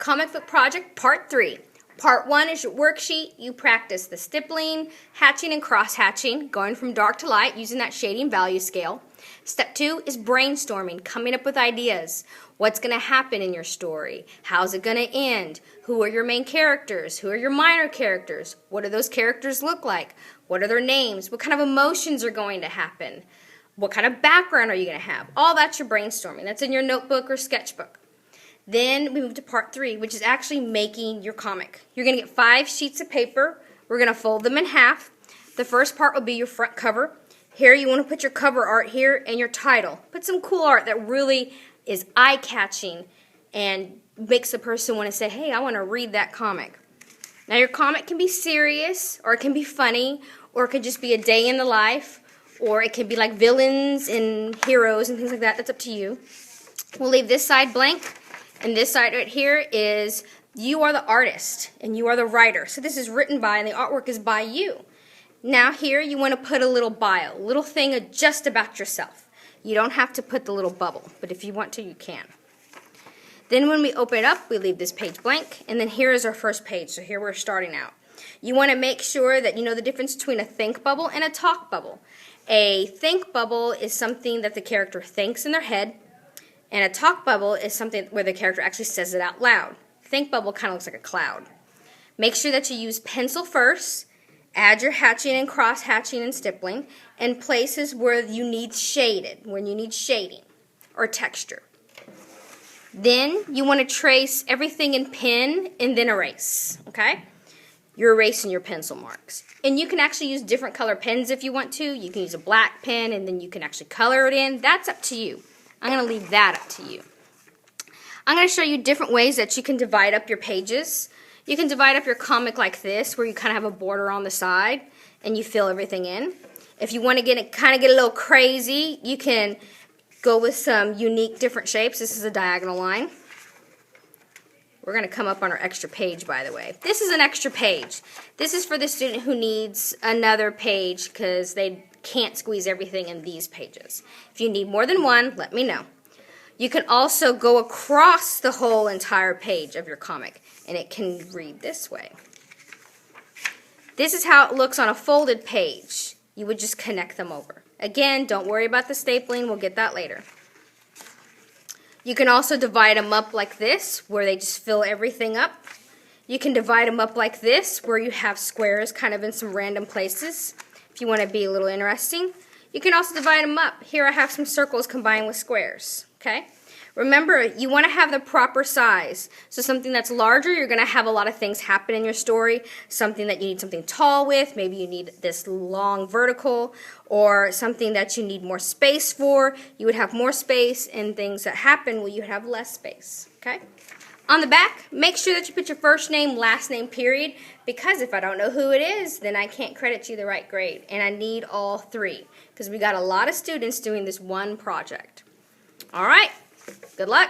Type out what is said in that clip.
Comic Book Project Part 3. Part 1 is your worksheet. You practice the stippling, hatching, and cross-hatching, going from dark to light using that shading value scale. Step 2 is brainstorming, coming up with ideas. What's going to happen in your story? How's it going to end? Who are your main characters? Who are your minor characters? What do those characters look like? What are their names? What kind of emotions are going to happen? What kind of background are you going to have? All that's your brainstorming. That's in your notebook or sketchbook. Then we move to part 3, which is actually making your comic. You're going to get 5 sheets of paper. We're going to fold them in half. The first part will be your front cover. Here you want to put your cover art here and your title. Put some cool art that really is eye-catching and makes a person want to say, hey, I want to read that comic. Now your comic can be serious, or it can be funny, or it could just be a day in the life, or it can be like villains and heroes and things like that. That's up to you. We'll leave this side blank. And this side right here is you are the artist and you are the writer. So this is written by and the artwork is by you. Now here you want to put a little bio, a little thing just about yourself. You don't have to put the little bubble, but if you want to, you can. Then when we open it up, we leave this page blank, and then here is our first page. So here we're starting out. You want to make sure that you know the difference between a think bubble and a talk bubble. A think bubble is something that the character thinks in their head. And a talk bubble is something where the character actually says it out loud. Think bubble kind of looks like a cloud. Make sure that you use pencil first. Add your hatching and cross hatching and stippling in places where you need shaded, when you need shading or texture. Then you want to trace everything in pen and then erase. Okay? You're erasing your pencil marks. And you can actually use different color pens if you want to. You can use a black pen and then you can actually color it in. That's up to you. I'm going to leave that up to you. I'm going to show you different ways that you can divide up your pages. You can divide up your comic like this, where you kind of have a border on the side and you fill everything in. If you want to get a little crazy, you can go with some unique different shapes. This is a diagonal line. We're going to come up on our extra page, by the way. This is an extra page. This is for the student who needs another page because they can't squeeze everything in these pages. If you need more than one, let me know. You can also go across the whole entire page of your comic, and it can read this way. This is how it looks on a folded page. You would just connect them over. Again, don't worry about the stapling. We'll get that later. You can also divide them up like this, where they just fill everything up. You can divide them up like this, where you have squares kind of in some random places. If you want to be a little interesting. You can also divide them up. Here I have some circles combined with squares. Okay? Remember, you want to have the proper size. So something that's larger, you're going to have a lot of things happen in your story. Something that you need something tall with. Maybe you need this long vertical. Or something that you need more space for. You would have more space, and things that happen, well, you would have less space. Okay? On the back, make sure that you put your first name, last name, period, because if I don't know who it is, then I can't credit you the right grade, and I need all 3, because we got a lot of students doing this one project. All right, good luck.